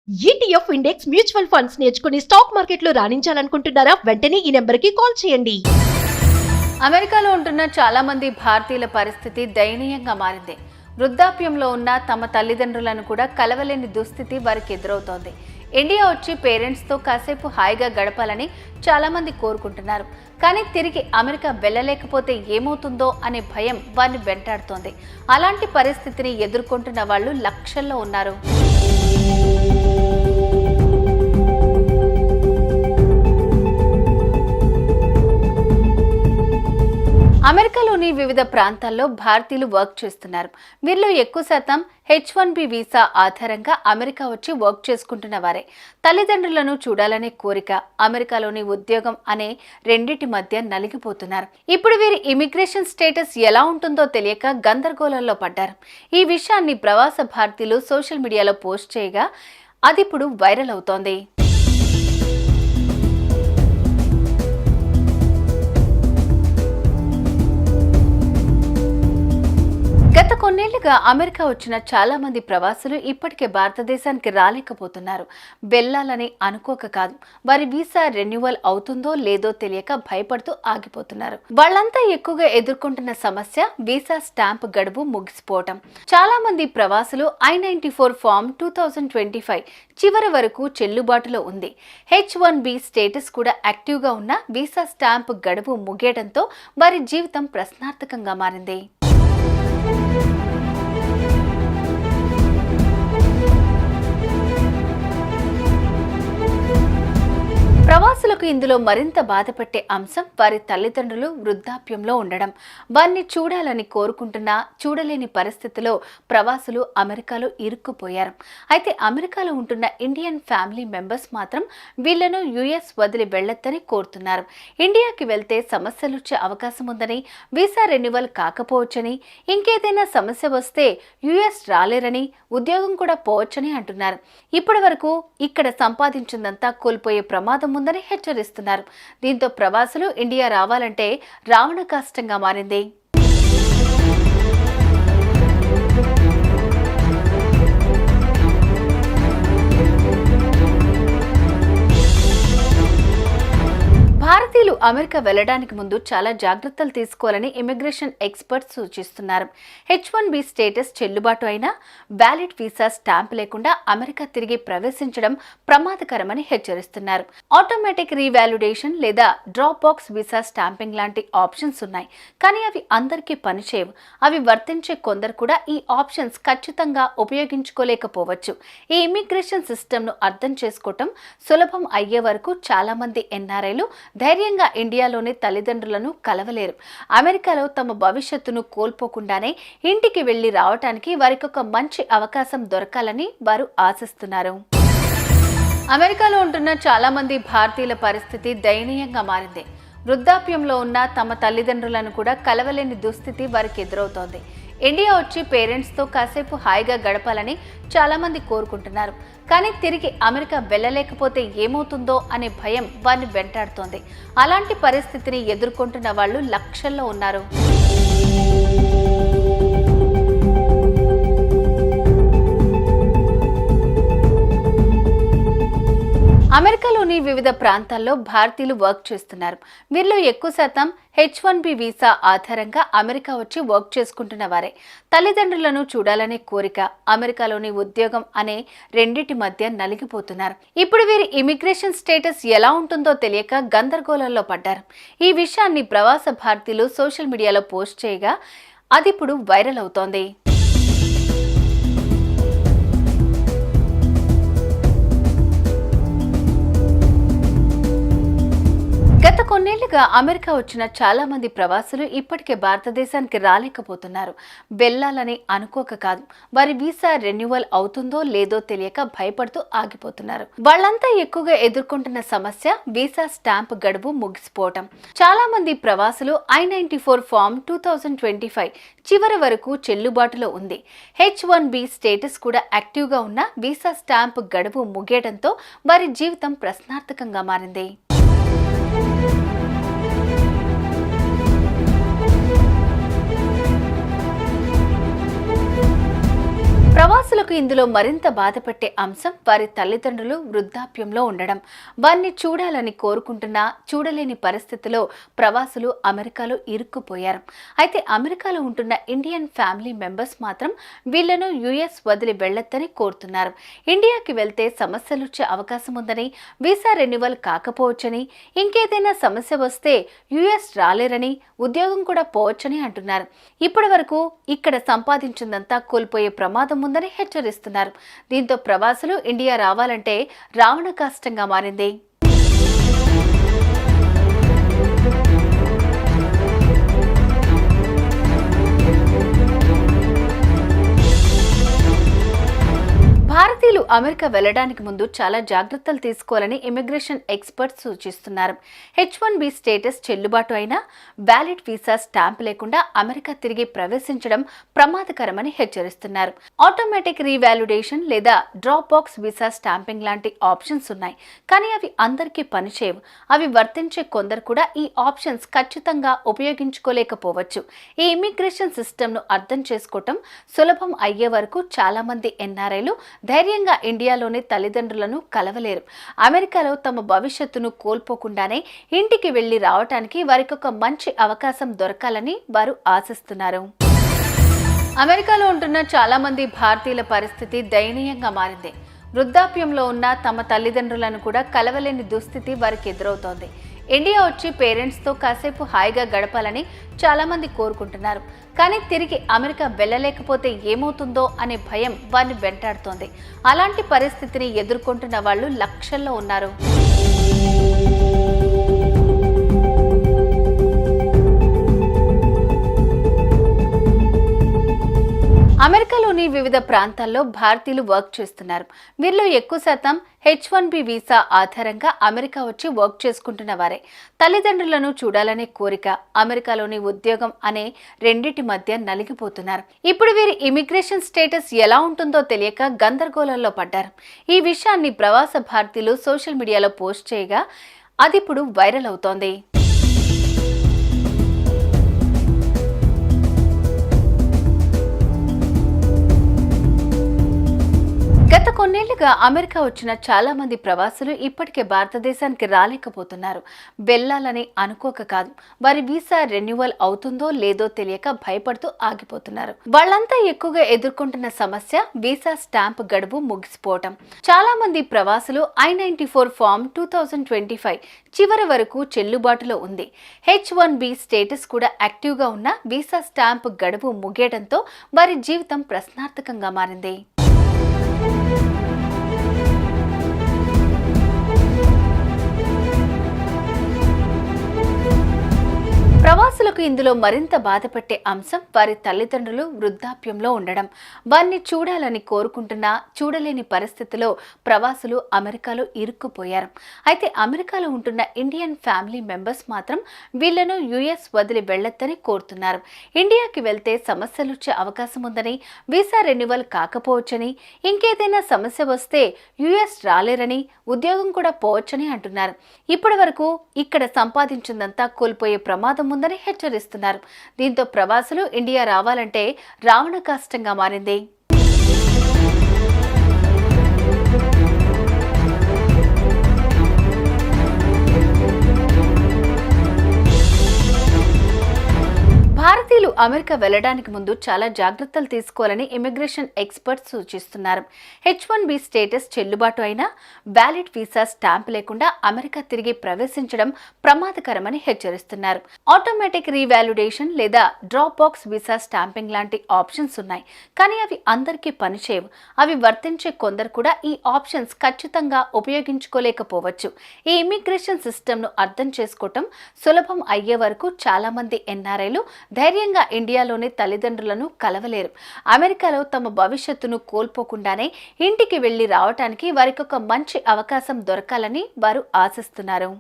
ETF index mutual funds నేర్చుకుని stock మార్కెట్లో రాణించాలనుకుంటున్నారా? వెంటనే ఈ నెంబర్కి కాల్ చేయండి. అమెరికాలో ఉంటున్న చాలా మంది భారతీయుల పరిస్థితి దయనీయంగా మారింది. వృద్ధాప్యంలో ఉన్న తమ తల్లిదండ్రులను కూడా కలవలేని దుస్థితి వారికి ఎదురవుతోంది. ఇండియా వచ్చి పేరెంట్స్తో కాసేపు హాయిగా గడపాలని చాలా మంది కోరుకుంటున్నారు. కానీ తిరిగి అమెరికా వెళ్ళలేకపోతే ఏమవుతుందో అనే భయం వారిని వెంటాడుతోంది. అలాంటి పరిస్థితిని ఎదుర్కొంటున్న వాళ్ళు లక్షల్లో ఉన్నారు. అమెరికాలోని వివిధ ప్రాంతాల్లో భారతీయులు వర్క్ చేస్తున్నారు. వీరిలో ఎక్కువ శాతం H-1B వీసా ఆధారంగా అమెరికా వచ్చి వర్క్ చేసుకుంటున్న వారే. తల్లిదండ్రులను చూడాలనే కోరిక, అమెరికాలోని ఉద్యోగం అనే రెండిటి మధ్య నలిగిపోతున్నారు. ఇప్పుడు వీరి ఇమిగ్రేషన్ స్టేటస్ ఎలా ఉంటుందో తెలియక గందరగోళంలో పడ్డారు. ఈ విషయాన్ని ప్రవాస భారతీయులు సోషల్ మీడియాలో పోస్ట్ చేయగా అదిప్పుడు వైరల్ అవుతోంది. గత కొన్నేళ్లుగా అమెరికా వచ్చిన చాలా మంది ప్రవాసులు ఇప్పటికే భారతదేశానికి రాలేకపోతున్నారు. వెళ్లాలని అనుకోక కాదు, వారి వీసా రెన్యువల్ అవుతుందో లేదో తెలియక భయపడుతూ ఆగిపోతున్నారు. వాళ్ళంతా ఎక్కువగా ఎదుర్కొంటున్న సమస్య వీసా స్టాంప్ గడువు ముగిసిపోవటం. చాలా మంది ప్రవాసులు I-94 ఫామ్ 2025 చివరి వరకు చెల్లుబాటులో ఉంది. H-1B స్టేటస్ కూడా యాక్టివ్గా ఉన్న వీసా స్టాంప్ గడువు ముగియడంతో వారి జీవితం ప్రశ్నార్థకంగా మారింది. ప్రవాసులకు ఇందులో మరింత బాధపెట్టే అంశం వారి తల్లిదండ్రులు వృద్ధాప్యంలో ఉండడం. వారిని చూడాలని కోరుకుంటున్నా చూడలేని పరిస్థితిలో ప్రవాసులు అమెరికాలో ఇరుక్కుపోయారు. అయితే అమెరికాలో ఉంటున్న ఇండియన్ ఫ్యామిలీ మెంబర్స్ మాత్రం వీళ్లను US వదిలి వెళ్లొద్దని కోరుతున్నారు. ఇండియాకి వెళ్తే సమస్యలు వచ్చే అవకాశం ఉందని, వీసా రెన్యువల్ కాకపోవచ్చని, ఇంకేదైనా సమస్య వస్తే US రాలేరని, ఉద్యోగం కూడా పోవచ్చని అంటున్నారు. ఇప్పటి వరకు ఇక్కడ సంపాదించిందంతా కోల్పోయే ప్రమాదం ఉందని హెచ్చరిస్తున్నారు. దీంతో ప్రవాసులు ఇండియా రావాలంటే రావణ కష్టంగా మారింది. భారతీయులు అమెరికా వెళ్లడానికి ముందు చాలా జాగ్రత్తలు తీసుకోవాలని ఇమిగ్రేషన్ ఎక్స్పర్ట్స్ సూచిస్తున్నారు. H-1B స్టేటస్ చెల్లుబాటు అయినా వ్యాలిడ్ వీసా స్టాంప్ లేకుండా అమెరికా తిరిగి ప్రవేశించడం ప్రమాదకరమని హెచ్చరిస్తున్నారు. ఆటోమేటిక్ రీవాల్యుడేషన్ లేదా డ్రాప్ బాక్స్ వీసా స్టాంపింగ్ లాంటి ఆప్షన్స్ ఉన్నాయి. కానీ అవి అందరికీ పనిచేయవు. అవి వర్తించే కొందరు కూడా ఈ ఆప్షన్స్ ఖచ్చితంగా ఉపయోగించుకోలేకపోవచ్చు. ఈ ఇమిగ్రేషన్ సిస్టమ్ను అర్థం చేసుకోవటం సులభం అయ్యే వరకు చాలా మంది NRIలు ధైర్యంగా ఇండియాలోని తల్లిదండ్రులను కలవలేరు. అమెరికాలో తమ భవిష్యత్తును కోల్పోకుండానే ఇంటికి వెళ్లి రావటానికి వారికి ఒక మంచి అవకాశం దొరకాలని వారు ఆశిస్తున్నారు. అమెరికాలో ఉంటున్న చాలా మంది భారతీయుల పరిస్థితి దయనీయంగా మారింది. వృద్ధాప్యంలో ఉన్న తమ తల్లిదండ్రులను కూడా కలవలేని దుస్థితి వారికి ఎదురవుతోంది. ఇండియా వచ్చి పేరెంట్స్తో కాసేపు హాయిగా గడపాలని చాలా మంది కోరుకుంటున్నారు. కానీ తిరిగి అమెరికా వెళ్ళలేకపోతే ఏమవుతుందో అనే భయం వారిని వెంటాడుతోంది. అలాంటి పరిస్థితిని ఎదుర్కొంటున్న వాళ్ళు లక్షల్లో ఉన్నారు. అమెరికాలోని వివిధ ప్రాంతాల్లో భారతీయులు వర్క్ చేస్తున్నారు. వీరిలో ఎక్కువ శాతం H-1B వీసా ఆధారంగా అమెరికా వచ్చి వర్క్ చేసుకుంటున్న వారే. తల్లిదండ్రులను చూడాలనే కోరిక, అమెరికాలోని ఉద్యోగం అనే రెండిటి మధ్య నలిగిపోతున్నారు. ఇప్పుడు వీరి ఇమిగ్రేషన్ స్టేటస్ ఎలా ఉంటుందో తెలియక గందరగోళంలో పడ్డారు. ఈ విషయాన్ని ప్రవాస భారతీయులు సోషల్ మీడియాలో పోస్ట్ చేయగా అదిప్పుడు వైరల్ అవుతోంది. గత కొన్నేళ్లుగా అమెరికా వచ్చిన చాలా మంది ప్రవాసులు ఇప్పటికే భారతదేశానికి రాలేకపోతున్నారు. వెళ్లాలని అనుకోక కాదు, వారి వీసా రెన్యువల్ అవుతుందో లేదో తెలియక భయపడుతూ ఆగిపోతున్నారు. వాళ్ళంతా ఎక్కువగా ఎదుర్కొంటున్న సమస్య వీసా స్టాంప్ గడువు ముగిసిపోవటం. చాలా మంది ప్రవాసులు I-94 ఫామ్ 2025 చివరి వరకు చెల్లుబాటులో ఉంది. H-1B స్టేటస్ కూడా యాక్టివ్గా ఉన్న వీసా స్టాంప్ గడువు ముగియడంతో వారి జీవితం ప్రశ్నార్థకంగా మారింది. ప్రవాసులకు ఇందులో మరింత బాధపెట్టే అంశం వారి తల్లిదండ్రులు వృద్ధాప్యంలో ఉండడం. వారిని చూడాలని కోరుకుంటున్నా చూడలేని పరిస్థితిలో ప్రవాసులు అమెరికాలో ఇరుక్కుపోయారు. అయితే అమెరికాలో ఉంటున్న ఇండియన్ ఫ్యామిలీ మెంబర్స్ మాత్రం వీళ్లను యుఎస్ వదిలి వెళ్లొద్దని కోరుతున్నారు. ఇండియాకి వెళ్తే సమస్యలొచ్చే అవకాశం ఉందని, వీసా రెన్యువల్ కాకపోవచ్చని, ఇంకేదైనా సమస్య వస్తే యుఎస్ రాలేరని, ఉద్యోగం కూడా పోవచ్చని అంటున్నారు. ఇప్పటి వరకు ఇక్కడ సంపాదించిందంతా కోల్పోయే ప్రమాదం ఉందని హెచ్చరిస్తున్నారు. దీంతో ప్రవాసులు ఇండియా రావాలంటే రావణ కష్టంగా మారింది. భారతీయులు అమెరికా వెళ్లడానికి ముందు చాలా జాగ్రత్తలు తీసుకోవాలని ఇమిగ్రేషన్ ఎక్స్పర్ట్స్ సూచిస్తున్నారు. H1B స్టేటస్ చెల్లుబాటు అయినా వ్యాలిడ్ వీసా స్టాంప్ లేకుండా అమెరికా తిరిగి ప్రవేశించడం ప్రమాదకరమని హెచ్చరిస్తున్నారు. ఆటోమేటిక్ రీవాల్యుడేషన్ లేదా డ్రాప్ బాక్స్ వీసా స్టాంపింగ్ లాంటి ఆప్షన్స్ ఉన్నాయి. కానీ అవి అందరికీ పనిచేయవు. అవి వర్తించే కొందరు కూడా ఈ ఆప్షన్స్ ఖచ్చితంగా ఉపయోగించుకోలేకపోవచ్చు. ఈ ఇమిగ్రేషన్ సిస్టమ్ను అర్థం చేసుకోవటం సులభం అయ్యే వరకు చాలా మంది ఎన్ఆర్ఐలు ధైర్యంగా ఇండియాలోని తల్లిదండ్రులను కలవలేరు. అమెరికాలో తమ భవిష్యత్తును కోల్పోకుండానే ఇంటికి వెళ్లి రావటానికి వారికి ఒక మంచి అవకాశం దొరకాలని వారు ఆశిస్తున్నారు. అమెరికాలో ఉంటున్న చాలా మంది భారతీయుల పరిస్థితి దయనీయంగా మారింది. వృద్ధాప్యంలో ఉన్న తమ తల్లిదండ్రులను కూడా కలవలేని దుస్థితి వారికి ఎదురవుతోంది. ఇండియా వచ్చి పేరెంట్స్తో కాసేపు హాయిగా గడపాలని చాలామంది కోరుకుంటున్నారు. కానీ తిరిగి అమెరికా వెళ్ళలేకపోతే ఏమవుతుందో అనే భయం వారిని వెంటాడుతోంది. అలాంటి పరిస్థితిని ఎదుర్కొంటున్న వాళ్ళు లక్షల్లో ఉన్నారు. అమెరికాలోని వివిధ ప్రాంతాల్లో భారతీయులు వర్క్ చేస్తున్నారు. వీరిలో ఎక్కువ శాతం H1B వీసా ఆధారంగా అమెరికా వచ్చి వర్క్ చేసుకుంటున్న వారే. తల్లిదండ్రులను చూడాలనే కోరిక, అమెరికాలోని ఉద్యోగం అనే రెండిటి మధ్య నలిగిపోతున్నారు. ఇప్పుడు వీరి ఇమిగ్రేషన్ స్టేటస్ ఎలా ఉంటుందో తెలియక గందరగోళంలో పడ్డారు. ఈ విషయాన్ని ప్రవాస భారతీయులు సోషల్ మీడియాలో పోస్ట్ చేయగా అది ఇప్పుడు వైరల్ అవుతోంది. గత కొన్నేళ్లుగా అమెరికా వచ్చిన చాలా మంది ప్రవాసులు ఇప్పటికే భారతదేశానికి రాలేకపోతున్నారు. వెళ్లాలని అనుకోక కాదు, వారి వీసా రెన్యువల్ అవుతుందో లేదో తెలియక భయపడుతూ ఆగిపోతున్నారు. వాళ్ళంతా ఎక్కువగా ఎదుర్కొంటున్న సమస్య వీసా స్టాంప్ గడువు ముగిసిపోవటం. చాలా మంది ప్రవాసులు I-94 ఫామ్ 2025 చివరి వరకు చెల్లుబాటులో ఉంది. H1B స్టేటస్ కూడా యాక్టివ్గా ఉన్న వీసా స్టాంప్ గడువు ముగియడంతో వారి జీవితం ప్రశ్నార్థకంగా మారింది. ప్రవాసులకు ఇందులో మరింత బాధపెట్టే అంశం వారి తల్లిదండ్రులు వృద్ధాప్యంలో ఉండడం. వారిని చూడాలని కోరుకుంటున్నా చూడలేని పరిస్థితిలో ప్రవాసులు అమెరికాలో ఇరుక్కుపోయారు. అయితే అమెరికాలో ఉంటున్న ఇండియన్ ఫ్యామిలీ మెంబర్స్ మాత్రం వీళ్లను యుఎస్ వదిలి వెళ్లొద్దని కోరుతున్నారు. ఇండియాకి వెళ్తే సమస్యలొచ్చే అవకాశం ఉందని, వీసా రెన్యువల్ కాకపోవచ్చని, ఇంకేదైనా సమస్య వస్తే యుఎస్ రాలేరని, ఉద్యోగం కూడా పోవచ్చని అంటున్నారు. ఇప్పటి వరకు ఇక్కడ సంపాదించిందంతా కోల్పోయే ప్రమాదం ఉందని హెచ్చరిస్తున్నారు. దీంతో ప్రవాసులు ఇండియా రావాలంటే రావణ కష్టంగా మారింది. భారతీయులు అమెరికా వెళ్లడానికి ముందు చాలా జాగ్రత్తలు తీసుకోవాలని ఇమిగ్రేషన్ ఎక్స్పర్ట్స్ సూచిస్తున్నారు. H1B స్టేటస్ చెల్లుబాటు అయినా వ్యాలిడ్ వీసా స్టాంప్ లేకుండా అమెరికా తిరిగి ప్రవేశించడం ప్రమాదకరమని హెచ్చరిస్తున్నారు. ఆటోమేటిక్ రీవాల్యుడేషన్ లేదా డ్రాప్ బాక్స్ వీసా స్టాంపింగ్ లాంటి ఆప్షన్స్ ఉన్నాయి. కానీ అవి అందరికీ పనిచేయవు. అవి వర్తించే కొందరు కూడా ఈ ఆప్షన్స్ ఖచ్చితంగా ఉపయోగించుకోలేకపోవచ్చు. ఈ ఇమిగ్రేషన్ సిస్టమ్ను అర్థం చేసుకోవటం సులభం అయ్యే వరకు చాలా మంది ఎన్ఆర్ఐలు ధైర్యంగా ఇండియాలోని తల్లిదండ్రులను కలవలేరు. అమెరికాలో తమ భవిష్యత్తును కోల్పోకుండానే ఇంటికి వెళ్లి రావటానికి వారికి ఒక మంచి అవకాశం దొరకాలని వారు ఆశిస్తున్నారు.